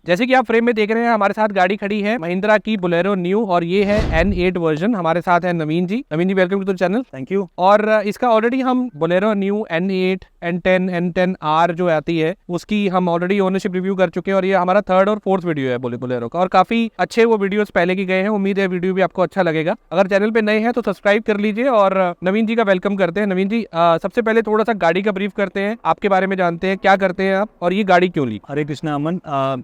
जैसे कि आप फ्रेम में देख रहे हैं, हमारे साथ गाड़ी खड़ी है महिंद्रा की बोलेरो न्यू, और ये है N8 वर्जन। हमारे साथ है Naveen ji. Naveen ji, welcome to the channel. Thank you. और इसका ऑलरेडी हम Bolero new N8, N10, N10R जो आती है उसकी हम ऑलरेडी ओनरशिप रिव्यू कर चुके हैं, और ये हमारा 3rd और 4th वीडियो है बोलेरो का, और काफी अच्छे वो वीडियोस पहले के गए हैं। उम्मीद है वीडियो भी आपको अच्छा लगेगा। अगर चैनल पे नए हैं तो सब्सक्राइब कर लीजिए, और नवीन जी का वेलकम करते हैं। नवीन जी, सबसे पहले थोड़ा सा गाड़ी का ब्रीफ करते हैं, आपके बारे में जानते हैं, क्या करते हैं आप और ये गाड़ी क्यों ली। हरे कृष्णा अमन,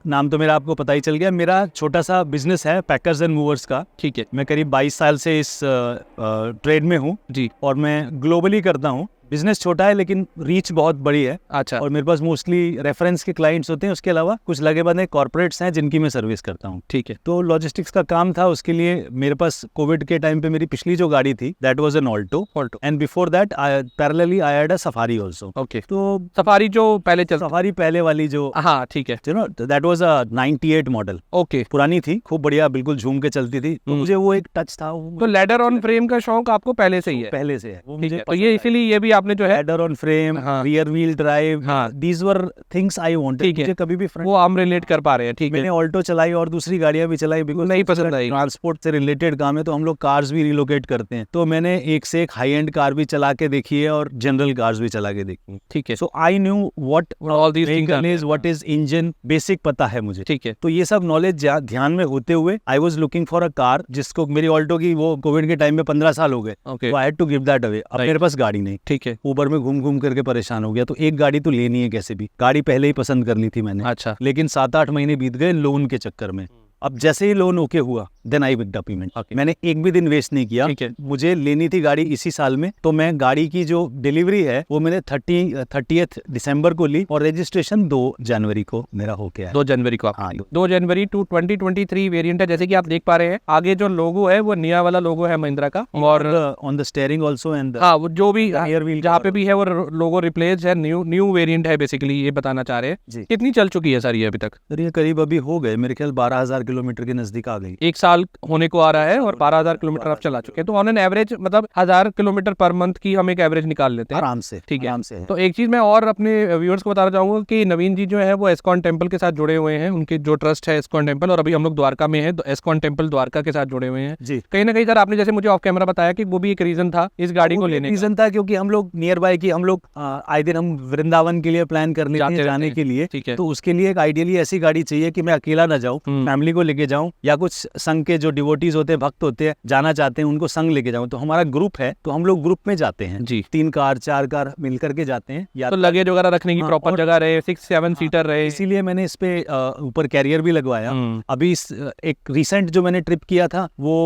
नाम तो मेरा आपको पता ही चल गया। मेरा छोटा सा बिजनेस है पैकर्स एंड मूवर्स का। ठीक है। मैं करीब 22 साल से इस ट्रेड में हूँ जी। और मैं ग्लोबली करता हूँ। बिजनेस छोटा है लेकिन रीच बहुत बड़ी है। अच्छा। और मेरे पास मोस्टली रेफरेंस के क्लाइंट्स होते हैं, उसके अलावा कुछ लगे बंधे कॉर्पोरेट्स हैं जिनकी मैं सर्विस करता हूँ। ठीक है। तो लॉजिस्टिक्स का काम था, उसके लिए मेरे पास कोविड के टाइम पे मेरी पिछली जो गाड़ी थी that was an Alto, and before that parallelly I had a safari also. Okay. तो सफारी जो पहले चल सफारी पहले वाली जो, हाँ ठीक है, that was a 98 model. Okay. पुरानी थी, खूब बढ़िया, बिल्कुल झूम के चलती थी। तो मुझे वो एक टच था। तो लेडर ऑन फ्रेम का शौक आपको पहले से ही है? पहले से है वो ठीक मुझे। है। तो ये इसीलिए ये भी आपने जो है लेडर ऑन फ्रेम, हाँ, रियर व्हील ड्राइव, हाँ, these were things I wanted. ठीक है। मुझे कभी भी वो हम रिलेट कर पा रहे हैं। ठीक है। मैंने ऑल्टो चलाई और दूसरी गाड़ियां भी चलाई, बिकॉज नहीं पसंद आई। ट्रांसपोर्ट से रिलेटेड काम है तो हम लोग कार्स भी रिलोकेट करते हैं। तो मैंने एक से एक हाई एंड कार भी चला के देखी है और जनरल कार्स भी चला के देखी है। ठीक है। So I knew what all these things is, what is engine, basic पता है मुझे। ठीक है। तो ये सब नॉलेज ध्यान में होते हुए I was looking for a car, जिसको मेरी ऑल्टो की वो कोविड के टाइम में 15 साल हो गए। ओके। तो I had to give that away. अब Right. मेरे पास गाड़ी नहीं। ठीक है। ऊबर में घूम घूम करके परेशान हो गया, तो एक गाड़ी तो लेनी है कैसे भी। गाड़ी पहले ही पसंद कर ली थी मैंने। अच्छा। लेकिन 7-8 महीने बीत गए लोन के चक्कर में। अब जैसे ही लोन ओके हुआ then I picked up payment. मैंने एक भी दिन वेस्ट नहीं किया। ठीक है। मुझे लेनी थी गाड़ी इसी साल में, तो मैं गाड़ी की जो डिलीवरी है वो मैंने 30th दिसंबर को ली और रजिस्ट्रेशन 2 जनवरी को मेरा हो गया है। 2 जनवरी को। हाँ, 2 जनवरी टू 2023 वेरिएंट है। जैसे कि आप देख पा रहे हैं आगे जो लोगो है वो नया वाला लोगो है महिंद्रा का, और on the steering also and हाँ वो जो भी रियर व्हील जहाँ पे भी है वो लोगो रिप्लेस है, न्यू वेरिएंट है बेसिकली, ये बताना चाह रहे हैं। जी। कितनी चल चुकी है सर ये अभी तक? सर ये करीब अभी हो गए मेरे ख्याल 12,000 किलोमीटर के नजदीक आ गई। 1 साल होने को आ रहा है और 12,000 किलोमीटर आप चला चुके हैं। तो ऑन एन एवरेज मतलब 1000 किलोमीटर पर मंथ की हम एक एवरेज निकाल लेते हैं आराम से। ठीक है। आराम से। तो एक चीज मैं और अपने व्यूअर्स को बताना चाहूंगा कि नवीन जी जो है वो एस्कॉन टेम्पल के साथ जुड़े हुए हैं। उनके जो ट्रस्ट है एस्कॉन टेम्पल, और अभी हम लोग द्वारका में है तो एस्कॉन टेम्पल द्वारका के साथ जुड़े हुए हैं जी। कहीं ना कहीं। सर आपने जैसे मुझे ऑफ कैमरा बताया कि वो भी एक रीजन था इस गाड़ी को लेने का। रीजन था क्योंकि हम लोग नियर बाय की, हम लोग आए दिन हम वृंदावन के लिए प्लान कर लेते हैं जाने के लिए। ठीक है। तो उसके लिए एक आइडियली ऐसी गाड़ी चाहिए कि मैं अकेला ना जाऊं, फैमिली को लेके जाऊं, या कुछ संघ के जो डिवोटीज होते हैं, भक्त होते हैं, जाना चाहते हैं, उनको संग लेके जाऊं। तो हमारा ग्रुप है तो हम लोग ग्रुप में जाते हैं जी। 3 कार 4 कार मिलकर के जाते हैं। या तो लगेज वगैरह रखने की प्रॉपर और- जगह रहे, 6-7 सीटर रहे। इसीलिए मैंने इस पे ऊपर कैरियर भी लगवाया। अभी एक रिसेंट जो मैंने ट्रिप किया था वो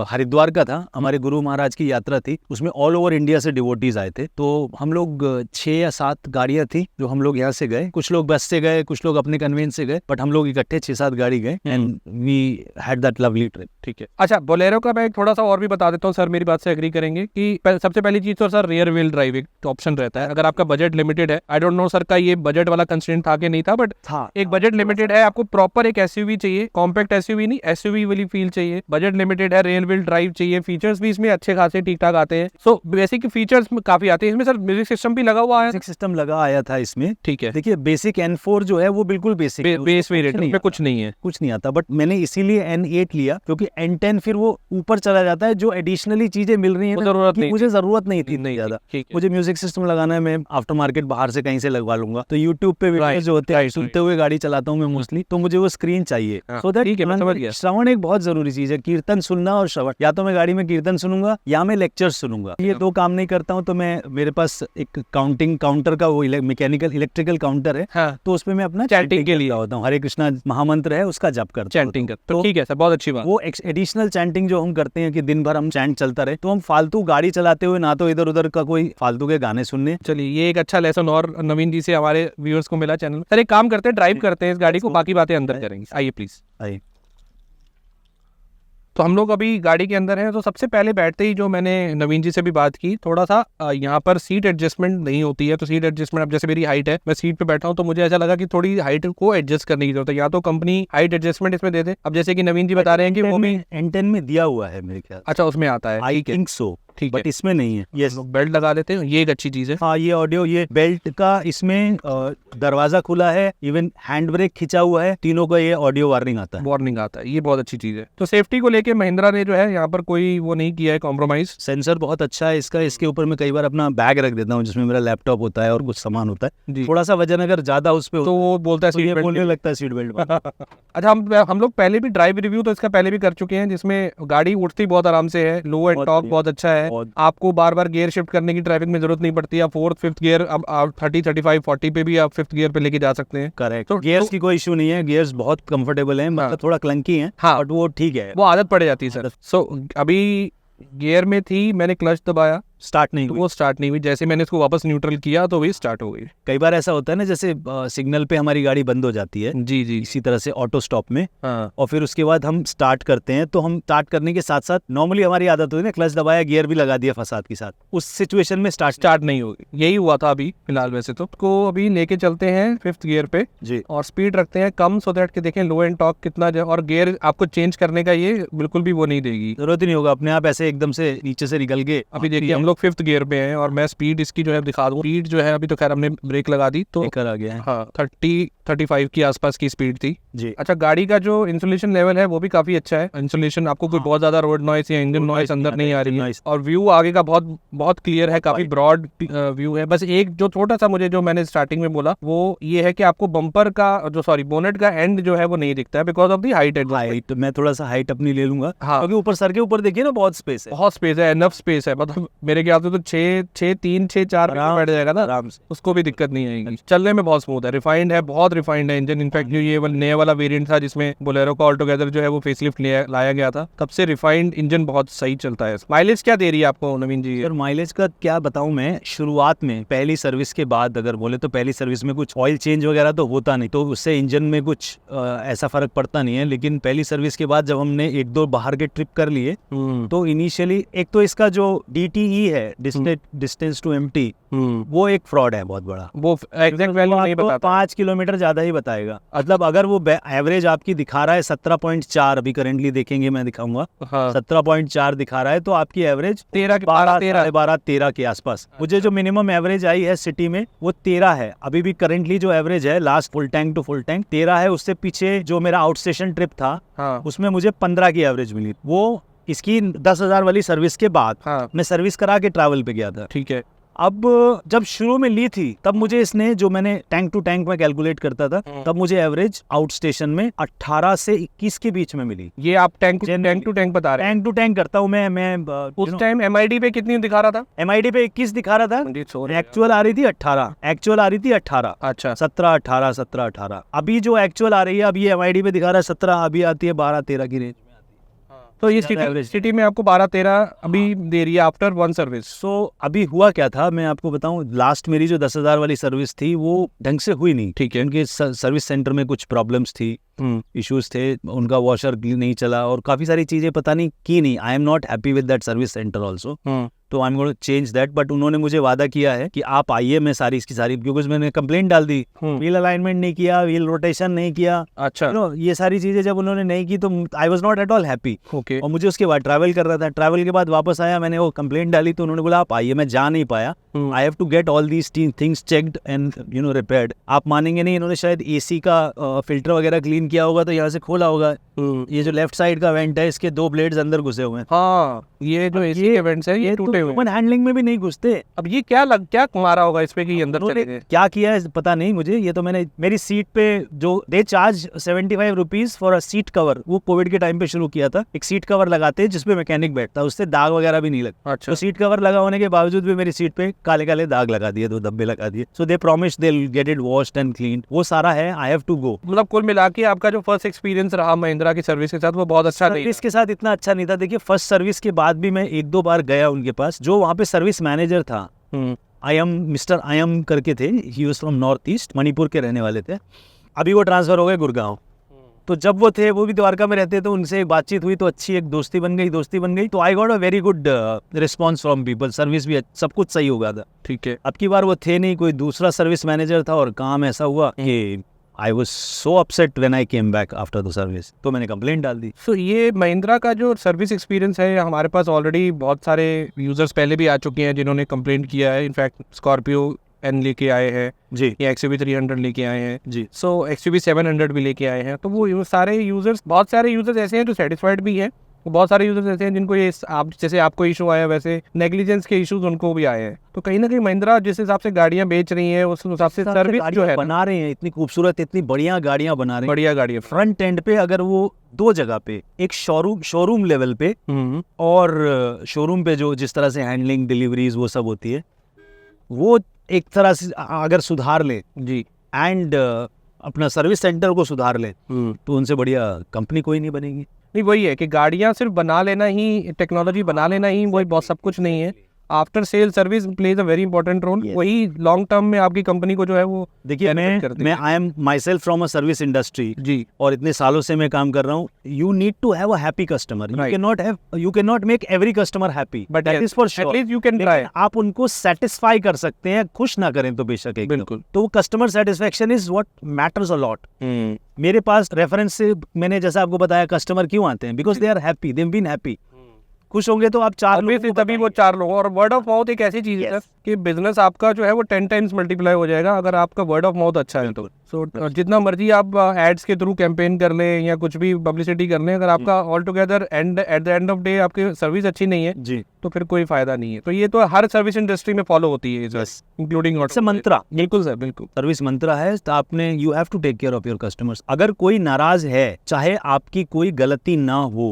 हरिद्वार का था। हमारे गुरु महाराज की यात्रा थी, उसमें ऑल ओवर इंडिया से डिवोटीज आए थे। तो हम लोग 6 या 7 गाड़ियां थी जो हम लोग यहाँ से गए। कुछ लोग बस से गए, कुछ लोग अपने कन्वेंस से गए, बट हम लोग इकट्ठे 6-7 गाड़ी गए and we had that lovely trip. ठीक है। अच्छा, बोलेरो का मैं थोड़ा सा और भी बता देता हूँ, सर मेरी बात से एग्री करेंगे कि सबसे पहली चीज तो सर रियर व्हील ड्राइव एक ऑप्शन रहता है। अगर आपका बजट लिमिटेड है, आई डोंट नो सर का ये बजट वाला कंस्ट्रेंट था कि नहीं था, बट था एक बजट लिमिटेड है, आपको प्रॉपर एक एसयूवी चाहिए, कॉम्पैक्ट एसयूवी नहीं, एसयूवी वाली फील चाहिए। बजट लिमिटेड है, रियर व्हील ड्राइव चाहिए, फीचर्स भी इसमें अच्छे खासे ठीक ठाक आते हैं। सो बेसिक फीचर्स काफी आते हैं इसमें। सर म्यूजिक सिस्टम भी लगा हुआ है? म्यूजिक सिस्टम लगा आया था इसमें। ठीक है। देखिए बेसिक N4 जो है वो बिल्कुल बेसिक बेस वेरिएंट में कुछ नहीं है, कुछ नहीं आता। बट मैंने इसीलिए N8 लिया क्योंकि N10 फिर वो ऊपर चला जाता है, जो एडिशनली चीजें मिल रही हैं जरूरत नहीं, मुझे जरूरत नहीं थी नहीं ज्यादा। ठीक है। मुझे म्यूजिक सिस्टम लगाना है, मैं आफ्टर मार्केट बाहर से कहीं से लगवा लूंगा। तो यूट्यूब पे वीडियोस जो होते हैं सुनते हुए गाड़ी चलाता हूँ मैं मोस्टली, तो मुझे वो स्क्रीन चाहिए। सो दैट श्रवण एक बहुत जरूरी चीज है, कीर्तन सुनना और श्रवण। या तो मैं गाड़ी में कीर्तन सुनूंगा या मैं लेक्चर सुनूंगा, ये 2 काम नहीं करता हूँ। तो मैं, मेरे पास एक काउंटर का वो मैकेनिकल इलेक्ट्रिकल काउंटर है। हाँ। तो उसपे मैं अपना चैंटिंग के लिए होता हूँ, हरे कृष्णा महामंत्र है उसका जप करता हूँ, चैंटिंग कर। तो ठीक है सर, बहुत अच्छी बात। वो एडिशनल चैंटिंग जो हम करते हैं कि दिन भर हम चैंट चलता रहे, तो हम फालतू गाड़ी चलाते हुए ना तो इधर उधर का कोई फालतू के गाने सुनने। चलिए, ये एक अच्छा लेसन और नवीन जी से हमारे व्यूअर्स को मिला चैनल। सर एक काम करते हैं, ड्राइव करते हैं इस गाड़ी को, बाकी बातें अंदर करेंगे। आइए प्लीज। आइए। तो हम लोग अभी गाड़ी के अंदर हैं। तो सबसे पहले बैठते ही जो मैंने नवीन जी से भी बात की, थोड़ा सा यहाँ पर सीट एडजस्टमेंट नहीं होती है। तो सीट एडजस्टमेंट, अब जैसे मेरी हाइट है, मैं सीट पे बैठा हूँ तो मुझे ऐसा लगा कि थोड़ी हाइट को एडजस्ट करने की जरूरत है, या तो कंपनी हाइट एडजस्टमेंट इसमें दे दे। अब जैसे कि नवीन जी बता रहे हैं कि वो भी N10 में दिया हुआ है मेरे ख्याल। अच्छा उसमें आता है। I think so. ठीक है। बट इसमें नहीं है। हम लोग बेल्ट लगा लेते हैं, ये एक अच्छी चीज है। हाँ, ये ऑडियो, ये बेल्ट का इसमें दरवाजा खुला है, इवन हैंड ब्रेक खिंचा हुआ है, तीनों का ये ऑडियो वार्निंग आता है। वार्निंग आता है, ये बहुत अच्छी चीज है। तो सेफ्टी को लेके महिंद्रा ने जो है यहाँ पर कोई वो नहीं किया है कॉम्प्रोमाइज। सेंसर बहुत अच्छा है इसका। इसके ऊपर मैं कई बार अपना बैग रख देता हूँ जिसमें मेरा लैपटॉप होता है और कुछ सामान होता है। जी। थोड़ा सा वजन अगर ज्यादा उस पे तो वो बोलता है तो ये सीट बेल्ट बोलने लगता है सीट बेल्ट। अच्छा, हम लोग पहले भी ड्राइव रिव्यू तो इसका पहले भी कर चुके हैं, जिसमें गाड़ी उठती बहुत आराम से है, लो एंड बहुत टॉर्क बढ़िया। बहुत अच्छा है। बहुत। आपको बार बार गियर शिफ्ट करने की ट्रैफिक में जरूरत नहीं पड़ती। आप फोर्थ फिफ्थ गियर अब आप 30 35 40 पे भी आप फिफ्थ गियर पे लेके जा सकते हैं। करेक्ट। तो गियर्स की कोई इशू नहीं है, गियर्स बहुत कंफर्टेबल है, मतलब थोड़ा क्लंकी है, हाँ। बट वो ठीक है, वो आदत पड़ जाती है सर। सो अभी गियर में थी, मैंने क्लच दबाया स्टार्ट नहीं तो हुई। वो स्टार्ट नहीं हुई। जैसे मैंने इसको वापस न्यूट्रल किया तो वही स्टार्ट हो गई। कई बार ऐसा होता है ना, जैसे सिग्नल पे हमारी गाड़ी बंद हो जाती है, जी जी। इसी तरह से ऑटो स्टॉप में, हाँ और फिर उसके बाद हम स्टार्ट करते हैं, तो हम स्टार्ट करने के साथ साथ नॉर्मली हमारी आदत होती है ना, क्लच दबाया, गियर भी लगा दिया फसाद के साथ, उस सिचुएशन में स्टार्ट नहीं होगी। यही हुआ था अभी फिलहाल। वैसे तो को अभी लेके चलते हैं फिफ्थ गियर पे जी। और स्पीड रखते हैं कम, सो दैट के देखें लो एंड टॉर्क कितना और गियर आपको चेंज करने का ये बिल्कुल भी वो नहीं देगी, जरूरत ही नहीं होगा, अपने आप ऐसे एकदम से नीचे से निकल के। अभी देखिए हम लोग फिफ्थ गियर पे हैं और मैं स्पीड इसकी जो है दिखा दूं। स्पीड जो है अभी तो खैर हमने ब्रेक लगा दी तो लेकर आ गया है। हाँ 30-35 की आसपास की स्पीड थी। जी। अच्छा, गाड़ी का जो इंसुलेशन लेवल है वो भी काफी अच्छा है। इंसुलेशन आपको कोई बहुत ज्यादा रोड नॉइस या इंजन नॉइस अंदर नहीं आ रही है noise। और व्यू आगे का बहुत बहुत क्लियर है, काफी ब्रॉड व्यू है। बस एक जो छोटा सा मुझे जो मैंने स्टार्टिंग में बोला वो ये है कि आपको बम्पर का जो बोनेट का एंड जो है वो नहीं दिखता है because of the height and height, मैं थोड़ा सा हाइट अपनी ले लूंगा, हाँ। क्योंकि ऊपर सर के ऊपर देखिए ना बहुत स्पेस है, बहुत स्पेस है, एनफ स्पेस है। मतलब मेरे ख्याल से तो 6-3-6-4 बैठ जाएगा ना, आराम से। उसको भी दिक्कत नहीं आएगी। चलने में बहुत स्मूथ है, रिफाइंड है, बहुत रिफाइंड है इंजन। इनफैक्ट जो ये नया वाला वेरिएंट था जिसमें बोलेरो का ऑल टुगेदर जो है वो फेसलिफ्ट लाया गया था, तब से रिफाइंड इंजन बहुत सही चलता है। माइलेज क्या दे रही है आपको नवीन जी? सर माइलेज का क्या बताऊं मैं, शुरुआत में पहली सर्विस के बाद अगर बोले तो पहली सर्विस में कुछ ऑयल चेंज वगैरह तो होता नहीं, तो उससे इंजन में कुछ ऐसा फर्क पड़ता नहीं है, लेकिन पहली सर्विस के बाद जब हमने एक दो बाहर के ट्रिप कर लिए तो इनिशियली एक तो इसका जो DTE है, डिस्टेंस टू एम्प्टी, वो एक फ्रॉड है बहुत बड़ा। वो एग्जैक्ट वैल्यू नहीं आपको बताता। 5 किलोमीटर ज्यादा ही बताएगा, मतलब अगर वो एवरेज आपकी दिखा रहा है 17.4, अभी करेंटली देखेंगे, मैं दिखाऊंगा, हाँ 17.4 दिखा रहा है, तो आपकी एवरेज 13 के आसपास। मुझे जो मिनिमम एवरेज आई है सिटी में वो 13 है। अभी भी करंटली जो एवरेज है last full tank to full tank 13 है। उससे पीछे जो मेरा आउट स्टेशन ट्रिप था हाँ उसमें मुझे 15 की एवरेज मिली, वो इसकी 10,000 वाली सर्विस के बाद। हाँ मैं सर्विस करा के ट्रैवल पे गया था। ठीक है। अब जब शुरू में ली थी तब मुझे इसने, जो मैंने टैंक टू टैंक में कैलकुलेट करता था, तब मुझे एवरेज आउट स्टेशन में 18 से 21 के बीच में मिली। ये आप टैंक टू टैंक बता रहे हैं? टैंक टू टैंक करता हूँ मैं उस टाइम MID पे कितनी दिखा रहा था? MID पे 21 दिखा रहा था, एक्चुअल आ रही थी 18, एक्चुअल आ रही थी 18, अच्छा 17 18 17 18। अभी जो एक्चुअल आ रही है, अब ये MID पे दिखा रहा है 17, अभी आती है 12 13 की रेंज। तो ये ज्यादा average सिटी में आपको 12-13 अभी दे रही है आफ्टर वन सर्विस। सो अभी हुआ क्या था, मैं आपको बताऊं, लास्ट मेरी जो 10,000 वाली सर्विस थी वो ढंग से हुई नहीं, ठीक है, उनके सर्विस सेंटर में कुछ प्रॉब्लम्स थी, इश्यूज थे, उनका वॉशर नहीं चला और काफी सारी चीजें पता नहीं की नहीं। I am not happy with that service centre also, तो I am going to change that. But उन्होंने मुझे वादा किया है कि आप आइए, मैं सारी इसकी सारी, क्योंकि मैंने कंप्लेंट डाल दी, व्हील अलाइनमेंट नहीं किया, व्हील रोटेशन नहीं किया, अच्छा ये सारी चीजें जब उन्होंने नहीं की तो I was not at all happy. Okay. और मुझे उसके बाद ट्रैवल कर रहा था, ट्रैवल के बाद वापस आया, मैंने वो कंप्लेंट डाली तो उन्होंने बोला आप आइए, मैं जा नहीं पाया, I have to get all these things checked and repaired. आप मानेंगे नहीं, इन्होंने शायद AC का फिल्टर वगैरह क्लीन किया होगा तो यहाँ से खोला होगा, ये जो लेफ्ट साइड का वेंट है इसके 2 ब्लेड्स अंदर घुसे हुए हैं। हाँ, ये जो AC के वेंट्स है ये टूटे हुए हैं। हैंडलिंग में भी नहीं घुसते। अब ये क्या मारा होगा इस पे कि अंदर चले गए? क्या किया है पता नहीं मुझे, ये तो मैंने मेरी सीट पे जो they charge 75 rupees for a seat cover, वो कोविड के टाइम पे शुरू किया था। एक सीट कवर लगाते हैं जिसपे मैकेनिक बैठता है, उससे दाग वगैरह भी नहीं लगता। अच्छा। तो सीट कवर लगा होने के बावजूद भी मेरी सीट पे काले काले दाग लगा दिए, 2 धब्बे लगा दिए। So they promise they get it washed and clean, वो सारा है, आई हैव टू गो। मतलब कुल मिला के आपका जो फर्स्ट एक्सपीरियंस रहा महिंद्रा की सर्विस के साथ वो बहुत अच्छा नहीं सर्विस के साथ इतना अच्छा नहीं था। देखिए फर्स्ट सर्विस के बाद भी मैं 1-2 बार गया उनके पास, जो वहाँ पे सर्विस मैनेजर था, मिस्टर आयम करके थे, he was from north east, Manipur के रहने वाले थे। अभी वो ट्रांसफर हो गए गुड़गांव। तो जब वो थे, वो भी द्वारका में रहते, तो उनसे बातचीत हुई तो अच्छी एक दोस्ती बन गई। तो I got a very good response from people, service भी सब कुछ सही हो गया था। ठीक है। अब की बार वो थे नहीं, कोई दूसरा सर्विस मैनेजर था और काम ऐसा हुआ कि I was so upset when I came back after the service, तो मैंने कंप्लेंट डाल दी। सो ये महिंद्रा का जो सर्विस एक्सपीरियंस है, हमारे पास ऑलरेडी बहुत सारे यूजर्स पहले भी आ चुके हैं जिन्होंने कंप्लेंट किया है। इनफैक्ट स्कॉर्पियो एन लेके आए हैं जी या XUV 300 लेके आए हैं, जी। सो XUV 700 भी लेके आए हैं। तो वो सारे यूजर्स, बहुत सारे यूजर्स ऐसे हैं जो सेटिस्फाइड भी हैं, बहुत सारे यूजर्स ऐसे हैं जिनको ये आप जैसे आपको इशू आया वैसे नेग्लिजेंस के इश्यूज उनको भी आए हैं। तो कहीं ना कहीं महिंद्रा जिस हिसाब से गाड़ियां बेच रही है उस हिसाब से सर्विस जो है बना रहे हैं, इतनी खूबसूरत इतनी बढ़िया गाड़ियां बना रहे हैं। बढ़िया गाड़ी है। फ्रंट एंड पे अगर वो दो जगह पे, एक शोरूम लेवल पे और शोरूम पे जो जिस तरह से हैंडलिंग डिलीवरीज वो सब होती है, वो एक तरह से अगर सुधार ले जी एंड अपना सर्विस सेंटर को सुधार ले तो उनसे बढ़िया कंपनी कोई नहीं बनेगी। नहीं, वही है कि गाड़ियां सिर्फ बना लेना ही, टेक्नोलॉजी बना लेना ही वही बहुत सब कुछ नहीं है। After sale service plays a very important role. Yes. वही लॉन्ग टर्म में आपकी कंपनी को जो है वो देखिए मैं I am myself from a service industry जी और इतने सालों से मैं काम कर रहा हूँ। You need to have a happy customer, you can not make every customer happy, but that is for at sure. Least you can try. आप उनको सेटिस्फाई कर सकते हैं, खुश ना करें तो बेशक एकदम। बिल्कुल। तो वो customer satisfaction is what matters a lot. मेरे पास रेफरेंस से मैंने जैसा आपको बताया कस्टमर क्यों आते हैं, because they are happy, they have been happy. खुश होंगे तो आप चार लोगों को तभी वो 4 लोगों, और वर्ड ऑफ माउथ एक ऐसी चीज है Yes. सर कि बिजनेस आपका जो है वो 10 टाइम्स मल्टीप्लाई हो जाएगा अगर आपका वर्ड ऑफ माउथ अच्छा है तो। सो जितना मर्जी आप एड्स के थ्रू कैंपेन कर लें या कुछ भी पब्लिसिटी कर लें, अगर आपका all together at the end of day आपकी सर्विस अच्छी नहीं है जी। तो फिर कोई फायदा नहीं है। तो ये तो हर सर्विस इंडस्ट्री में फॉलो होती है, इंक्लूडिंग इट्स अ मंत्रा। बिल्कुल सर, बिल्कुल। सर्विस मंत्रा है, तो आपने you have to take care of your customers. अगर कोई नाराज है, चाहे आपकी कोई गलती ना हो,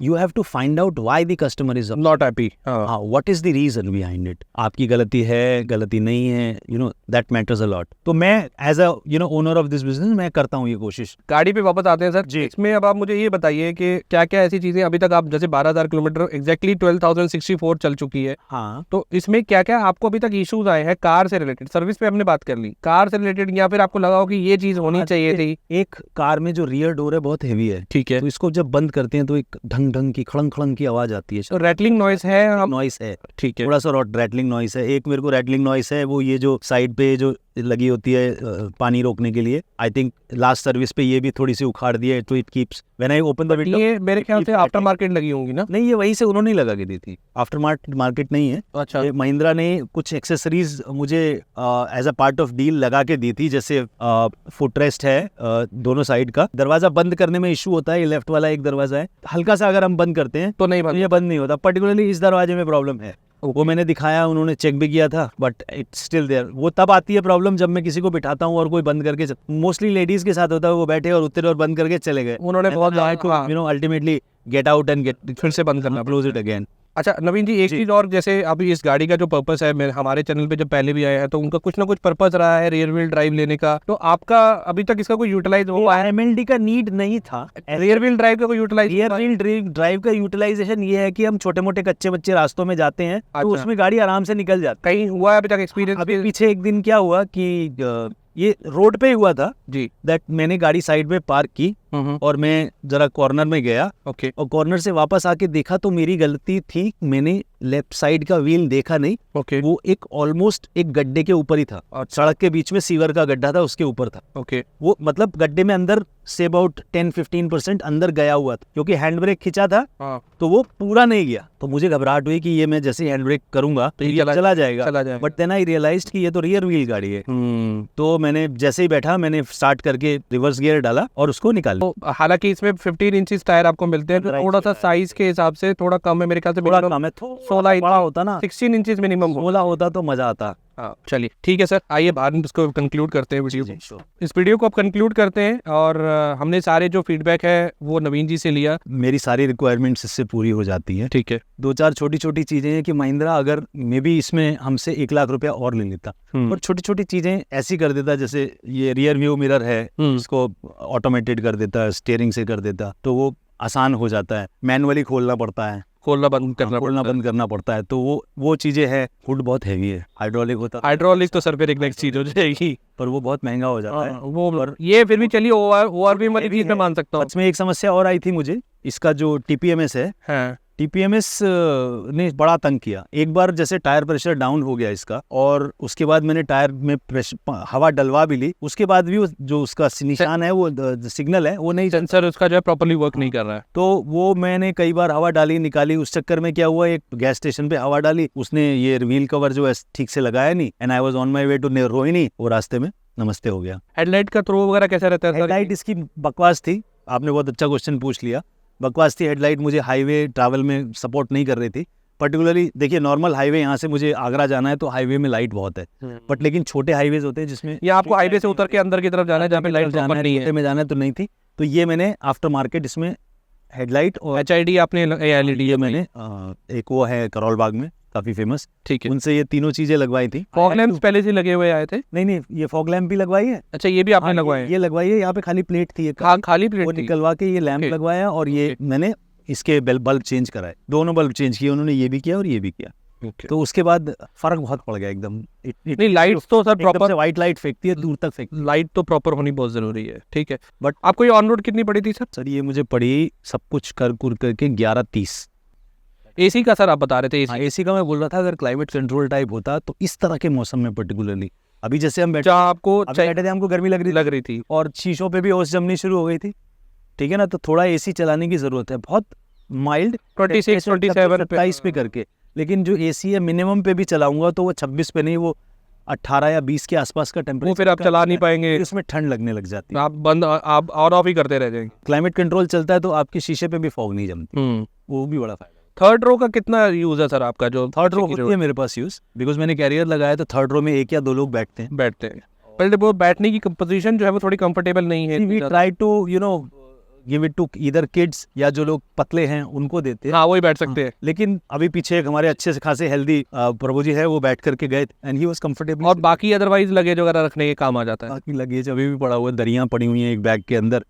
you have to find out why the customer is not happy. हाँ, what is the reason behind it. आपकी गलती है, गलती नहीं है, you know that matters a lot. तो मैं as a owner of this business मैं करता हूँ ये कोशिश। गाड़ी पे वापस आते हैं सर जी। इसमें अब आप मुझे ये बताइए कि क्या क्या ऐसी चीजें अभी तक आप, जैसे 12,000 किलोमीटर एग्जैक्टली 12,064 चल चुकी है, हाँ, तो इसमें क्या क्या आपको अभी तक इश्यूज आए हैं कार से रिलेटेड? सर्विस पे हमने बात कर ली, कार से रिलेटेड, या फिर आपको लगा हो कि ये चीज होनी चाहिए थी? एक कार में जो रियर डोर है बहुत हेवी है, ठीक है। तो इसको जब बंद करते हैं तो एक ढंग ढंग की खड़ंग खड़ंग की आवाज आती है, तो रैटलिंग नॉइस है, हम नॉइस है, ठीक है। थोड़ा सा रैटलिंग नॉइस है। एक मेरे को रैटलिंग नॉइस है वो ये जो साइड पे जो लगी होती है पानी रोकने के लिए, आई थिंक लास्ट सर्विस पे ये भी थोड़ी सी उखाड़ दी है, तो it keeps when I open the window. ये मेरे ख्याल से आफ्टर मार्केट लगी होंगी ना? नहीं, ये वहीं से उन्होंने ही लगा के दी थी, आफ्टर मार्केट नहीं है। अच्छा। ये महिंद्रा ने कुछ एक्सेसरीज मुझे as a part of deal लगा के दी थी, जैसे फुटरेस्ट है दोनों साइड का, दरवाजा बंद करने में इशू होता है, ये लेफ्ट वाला एक दरवाजा है, हल्का सा अगर हम बंद करते हैं तो नहीं तो बंद। ये बंद नहीं होता, पर्टिकुलरली इस दरवाजे में प्रॉब्लम है। वो मैंने दिखाया, उन्होंने चेक भी किया था, बट इट्स स्टिल देयर। वो तब आती है प्रॉब्लम जब मैं किसी को बिठाता हूँ और कोई बंद करके, मोस्टली लेडीज के साथ होता है, वो बैठे और उतरे और बंद करके चले गए, उन्होंने बहुत ज़्यादा ultimately get out and get फिर से बंद करना क्लोज इट अगेन। अच्छा नवीन जी, एक चीज और, जैसे अभी इस गाड़ी का जो पर्पस है, हमारे चैनल पे जब पहले भी आया है तो उनका कुछ ना कुछ पर्पस रहा है रियर व्हील ड्राइव लेने का, तो आपका अभी तक इसका कोई यूटिलाइज हो पाया? MLD का नीड नहीं था, रियर व्हील ड्राइव का कोई यूटिलाइज? रियर व्हील ड्राइव का यूटिलाइजेशन ये है कि हम छोटे मोटे कच्चे बच्चे रास्तों में जाते हैं तो अच्छा। उसमें गाड़ी आराम से निकल जाती कहीं हुआ है अभी तक एक्सपीरियंस? अभी पीछे एक दिन क्या हुआ कि ये रोड पे हुआ था जी, दैट मैंने गाड़ी साइड पे पार्क की और मैं जरा कॉर्नर में गया, ओके, और कॉर्नर से वापस आके देखा तो मेरी गलती थी, मैंने लेफ्ट साइड का व्हील देखा नहीं, ओके, वो एक ऑलमोस्ट एक गड्ढे के ऊपर ही था, और सड़क के बीच में सीवर का गड्ढा था, उसके ऊपर था, ओके, वो मतलब गड्ढे में अंदर से अबाउट 10-15% अंदर गया हुआ था, क्योंकि हैंड ब्रेक खिंचा था हाँ, तो वो पूरा नहीं गया, तो मुझे घबराहट हुई कि ये मैं जैसे हैंड ब्रेक करूंगा तो ये चला जाएगा, बट देन आई रियलाइज्ड कि ये तो रियर व्हील गाड़ी है। तो मैंने जैसे ही बैठा, मैंने स्टार्ट करके रिवर्स गियर डाला और उसको निकाला। तो हालांकि इसमें 15 इंचेस टायर आपको मिलते हैं, तो थोड़ा सा साइज के हिसाब से थोड़ा कम है मेरे ख्याल से, थोड़ा कम है, 16 इंच बड़ा होता ना, 16 इंचेस मिनिमम हो। 16 होता तो मजा आता। हाँ चलिए ठीक है सर, आइए बाद में इसको कंक्लूड करते हैं वीडियो को। sure. इस वीडियो को अब कंक्लूड करते हैं, और हमने सारे जो फीडबैक है वो नवीन जी से लिया, मेरी सारी रिक्वायरमेंट्स इससे पूरी हो जाती है। ठीक है। 2-4 छोटी छोटी चीजें हैं कि महिंद्रा अगर मे बी इसमें हमसे 1 लाख रुपया और ले लेता, और छोटी छोटी चीजें ऐसी कर देता, जैसे ये रियर व्यू मिरर है इसको ऑटोमेटेड कर देता, स्टीयरिंग से कर देता, तो वो आसान हो जाता है, मैनुअली खोलना पड़ता है, खोलना बंद करना पड़ता है, तो वो चीजें हैं। हुड बहुत हैवी है, हाइड्रोलिक होता, हाइड्रोलिक तो सर फिर एक नेक्स्ट चीज हो जाएगी, पर वो बहुत महंगा हो जाता है। वो ये फिर भी चलिए ओवर भी मैं मान सकता हूँ। इसमें एक समस्या और आई थी मुझे, इसका जो TPMS है, TPMS ने बड़ा तंग किया। एक बार जैसे टायर प्रेशर डाउन हो गया इसका, और उसके बाद मैंने टायर में हवा डलवा भी ली, उसके बाद भी जो उसका निशान है, वो सिग्नल है, वो नहीं, सेंसर उसका जो है प्रॉपर्ली वर्क नहीं कर रहा है। तो वो मैंने कई बार हवा डाली निकाली। उस चक्कर में क्या हुआ, एक गैस स्टेशन पे हवा डाली, उसने ये व्हील कवर जो है ठीक से लगाया नहीं, and I was on my way to Rohini, वो रास्ते में नमस्ते हो गया। हेडलाइट का थ्रो वगैरह कैसा रहता है सर? हेडलाइट इसकी बकवास थी, आपने बहुत अच्छा क्वेश्चन पूछ लिया। बकवास थी हेडलाइट, मुझे हाईवे ट्रैवल में सपोर्ट नहीं कर रही थी। पर्टिकुलरली देखिए, नॉर्मल हाईवे यहाँ से मुझे आगरा जाना है तो हाईवे में लाइट बहुत है, बट लेकिन छोटे हाईवेज होते हैं जिसमें या आपको हाईवे से उतर के अंदर की तरफ जाना है जहाँ पे लाइट जाना है, नहीं है, में जाना है तो नहीं थी। तो ये मैंने आफ्टर मार्केट इसमें हेडलाइट और HID आपने LED ये मैंने एक वो है करोल बाग में काफी फेमस, ठीक है। उनसे ये तीनों चीजें लगवाई थी। फॉग लैंप्स पहले से लगे हुए आए थे? नहीं, ये फॉग लैंप भी लगवाई है। अच्छा, ये भी आपने हाँ, लगवाए? ये लगवाई है। यहाँ पे खाली प्लेट थी, हाँ, खाली प्लेट वो थी। निकलवा के ये लैंप Okay. लगवाया, और ये मैंने इसके बल्ब चेंज कराए, दोनों बल्ब चेंज किए उन्होंने, ये भी किया और ये भी किया। तो उसके बाद फर्क बहुत पड़ गया एकदम। नहीं, लाइट्स तो सर प्रॉपर, व्हाइट लाइट फेंकती है, दूर तक फेंकती है। लाइट तो प्रॉपर होनी बहुत जरूरी है, ठीक है। बट आपको ये ऑन रोड कितनी पड़ी थी सर? सर ये मुझे पड़ी सब कुछ कर करके 1130। AC का सर आप बता रहे थे? AC एसी का मैं बोल रहा था, अगर क्लाइमेट कंट्रोल टाइप होता तो इस तरह के मौसम में पर्टिकुलरली, अभी जैसे हम जहाँ आपको बैठे थे, हमको गर्मी लग रही थी और शीशों पे भी ओस जमनी शुरू हो गई थी, ठीक है ना, तो थोड़ा एसी चलाने की जरूरत है, बहुत माइल्ड 26, 27 पे 27 पे करके। लेकिन जो एसी है मिनिमम पे भी चलाऊंगा तो वो 26 पे नहीं, वो 18 या 20 के आसपास का टेम्परेचर, वो फिर आप चला नहीं पाएंगे, उसमें ठंड लगने लग जाती है। आप बंद, आप ऑन ऑफ ही करते रह जाएंगे। क्लाइमेट कंट्रोल चलता है तो आपके शीशे पे भी फॉग नहीं जमती, वो भी बड़ा फायदा। थर्ड रो का कितना यूज है सर आपका? जो थर्ड रो होती है मेरे पास यूज, बिकॉज मैंने कैरियर लगाया तो थर्ड रो में 1 या 2 लोग बैठते हैं। पहले वो बैठने की पोजीशन जो है वो थोड़ी कंफर्टेबल नहीं है। We try to give it to either kids, या जो लोग पतले हैं उनको देते हैं, हाँ, वही बैठ सकते हैं। लेकिन अभी पीछे एक हमारे अच्छे से खासे हेल्दी प्रभु जी है, वो बैठ करके गए एंड ही वाज कंफर्टेबल। और बाकी अदरवाइज लगेज वगैरह रखने के काम आ जाता है। बाकी लगेज अभी भी पड़ा हुआ है, दरियां पड़ी हुई हैं एक बैग के अंदर,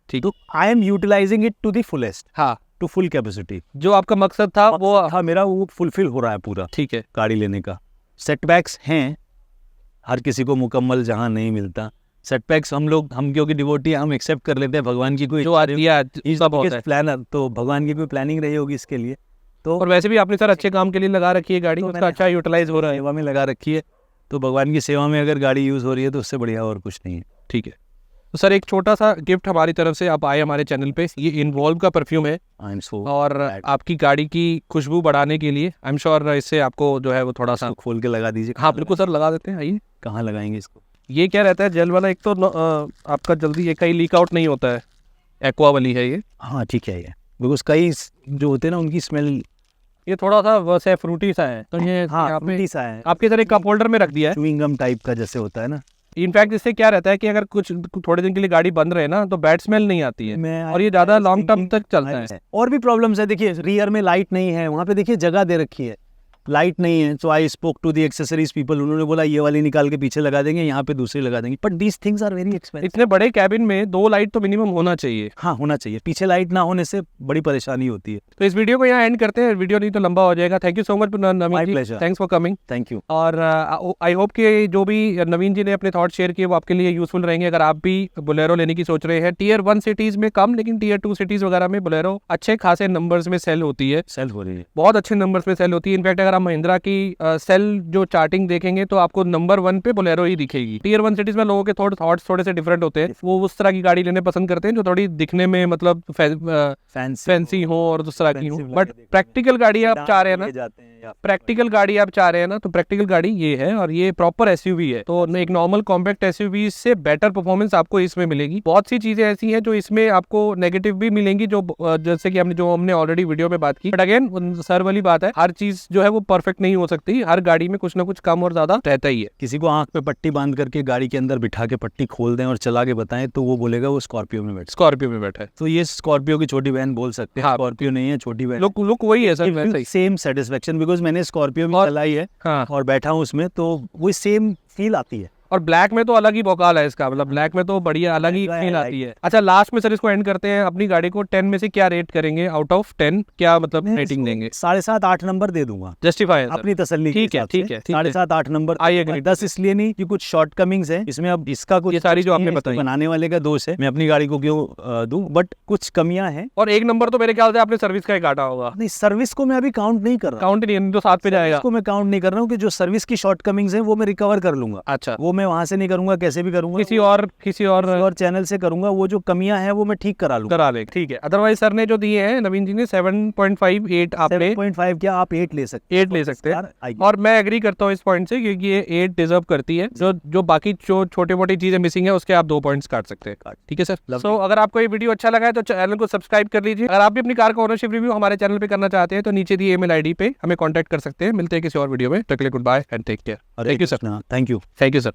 ठीक। तो I am utilising it to the fullest, हाँ, टू फुल कैपेसिटी। जो आपका मकसद था वो हाँ, मेरा वो फुलफिल हो रहा है पूरा, ठीक है। गाड़ी लेने का। सेटबैक्स हैं, हर किसी को मुकम्मल जहां नहीं मिलता। सेटबैक्स हम क्योंकि डिवोटी हम एक्सेप्ट कर लेते हैं, भगवान की कोई जो सब होता है प्लानर, तो भगवान की कोई प्लानिंग रही होगी इसके लिए। तो और वैसे भी आपने सर अच्छे काम के लिए लगा रखी है गाड़ी, तो उसका अच्छा यूटिलाइज हो रहा है। सेवा में लगा रखी है, तो भगवान की सेवा में अगर गाड़ी यूज हो रही है तो उससे बढ़िया और कुछ नहीं है। ठीक है। तो सर एक छोटा सा गिफ्ट हमारी तरफ से, आप आए हमारे चैनल पे, ये इन्वॉल्व का परफ्यूम है, आई एम सो और आपकी गाड़ी की खुशबू बढ़ाने के लिए आई एम श्योर इससे आपको जो है वो थोड़ा सा खोल के लगा दीजिए। हाँ बिल्कुल सर, लगा देते हैं। आइए। कहाँ लगाएंगे इसको? ये क्या रहता है, जेल वाला, एक तो आपका जल्दी ये कहीं लीक आउट नहीं होता है, एक्वा वाली है ये। हाँ ठीक है, ये बिकॉज कई जो होते हैं ना उनकी स्मेल, ये थोड़ा सा वैसे फ्रूटी सा है, तो ये हाँ फ्रूटी सा है, आपके इधर एक कप होल्डर में रख दिया है, च्युइंग गम टाइप का जैसे होता है ना। इनफैक्ट इससे क्या रहता है कि अगर कुछ थोड़े दिन के लिए गाड़ी बंद रहे ना तो बैड स्मेल नहीं आती है, और ये ज्यादा लॉन्ग टर्म तक चलता है। और भी प्रॉब्लम्स है, देखिए रियर में लाइट नहीं है, वहाँ पे देखिए जगह दे रखी है, लाइट नहीं है, so I spoke to the accessories people, उन्होंने बोला ये वाली निकाल के पीछे लगा देंगे, यहाँ पे दूसरी लगा देंगे, but these things are very expensive. इतने बड़े कैबिन में 2 लाइट तो मिनिमम होना चाहिए। हाँ होना चाहिए, पीछे लाइट ना होने से बड़ी परेशानी होती है। तो इस वीडियो को यहाँ एंड करते हैं, वीडियो नहीं तो लंबा हो जाएगा। Thank you so much Naveen ji, thanks for coming. Thank you. और आई होप कि जो भी नवीन जी ने अपने थॉट शेयर किए वो आपके लिए यूजफुल रहेंगे। अगर आप भी बोलेरो लेने की सोच रहे हैं, Tier 1 सिटीज में कम, लेकिन Tier 2 सिटीज वगैरह में बोलेरो अच्छे खासे नंबर्स में सेल होती है, सेल हो रही है, बहुत अच्छे नंबर्स में सेल होती है। इनफैक्ट अगर आप महिंद्रा की सेल जो चार्टिंग देखेंगे तो आपको नंबर 1 पे बोलेरो ही दिखेगी। Tier 1 सिटीज में लोगों के थॉट्स थोड़े से डिफरेंट होते हैं, वो उस तरह की गाड़ी लेने पसंद करते हैं जो थोड़ी दिखने में मतलब फैंसी हो और उस तरह की हो। बट प्रैक्टिकल गाड़ी आप चाह रहे हैं ना, प्रैक्टिकल गाड़ी आप चाह रहे हैं ना, तो प्रैक्टिकल गाड़ी ये है, और ये प्रॉपर एसयूवी है। तो एक नॉर्मल कॉम्पैक्ट एसयूवी से बेटर परफॉर्मेंस आपको इसमें मिलेगी। बहुत सी चीजें ऐसी हैं जो इसमें आपको नेगेटिव भी मिलेंगी, जो जैसे कि हमने ऑलरेडी वीडियो में बात की। बट अगेन सर वाली बात है, हर चीज जो है वो परफेक्ट नहीं हो सकती, हर गाड़ी में कुछ ना कुछ कम और ज्यादा रहता ही है। किसी को आंख पे पट्टी बांध करके गाड़ी के अंदर बिठा के पट्टी खोल दें और चला के बताएं तो वो बोलेगा वो स्कॉर्पियो में बैठा है। तो ये स्कॉर्पियो की छोटी बहन बोल सकते हैं, स्कॉर्पियो नहीं है, छोटी बहन। लुक वही है सर, सेम सेटिस्फेक्शन, बिकॉज मैंने स्कॉर्पियो में चलाई है, हाँ, और बैठा हूँ उसमें, तो वो सेम फील आती है। और ब्लैक में तो अलग ही भौकाल है इसका, मतलब ब्लैक में तो बढ़िया अलग ही फील आती है। अच्छा लास्ट में सर इसको एंड करते हैं, अपनी गाड़ी को 10 में से क्या रेट करेंगे आउट ऑफ 10, क्या मतलब रेटिंग देंगे? 7.5-8 नंबर दे दूंगा, जस्टिफाई है अपनी तसल्ली के ठीक है हिसाब से। ठीक है 7.5-8 नंबर। I agree। 10 इसलिए नहीं कि कुछ शॉर्ट कमिंग्स है इसमें, अब इसका कुछ ये सारी जो नहीं आपने है, इसको बताई। बनाने वाले का दोष है, मैं अपनी गाड़ी को क्यों दूं, बट कुछ कमियां हैं। और 1 नंबर तो मेरे ख्याल से आपने सर्विस का ही काटा होगा। नहीं, सर्विस को मैं अभी काउंट नहीं कर रहा, काउंट नहीं तो 7 पे जाएगा। इसको मैं काउंट नहीं कर रहा हूँ कि जो सर्विस की शॉर्ट कमिंग्स है वो मैं रिकवर कर लूंगा। अच्छा वो मैं वहां से नहीं करूंगा, कैसे भी करूंगा, किसी और चैनल से करूंगा, वो जो कमियां हैं वो मैं ठीक करा लूंगा। करा ले, ठीक है। अदरवाइज सर ने जो दिए हैं नवीन जी ने 7.58 आपने 7.5 क्या आप 8 ले सकते 8 ले सकते हैं, आइए। और मैं एग्री करता हूँ इस पॉइंट से, क्योंकि ये 8 डिजर्व करती है। जो बाकी जो छोटे मोटी चीजें मिसिंग है उसके आप 2 पॉइंट्स काट सकते हैं। ठीक है सर। सो अगर आपको ये वीडियो अच्छा लगा है तो चैनल को सब्सक्राइब कर लीजिए। अगर आप भी अपनी कार का ओनरशिप रिव्यू हमारे चैनल पे करना चाहते हैं तो नीचे दी ईमेल आईडी पे हमें कॉन्टैक्ट कर सकते हैं। मिलते हैं किसी और वीडियो में, तक के लिए goodbye and take care. Thank you sir. Thank you. Thank you sir.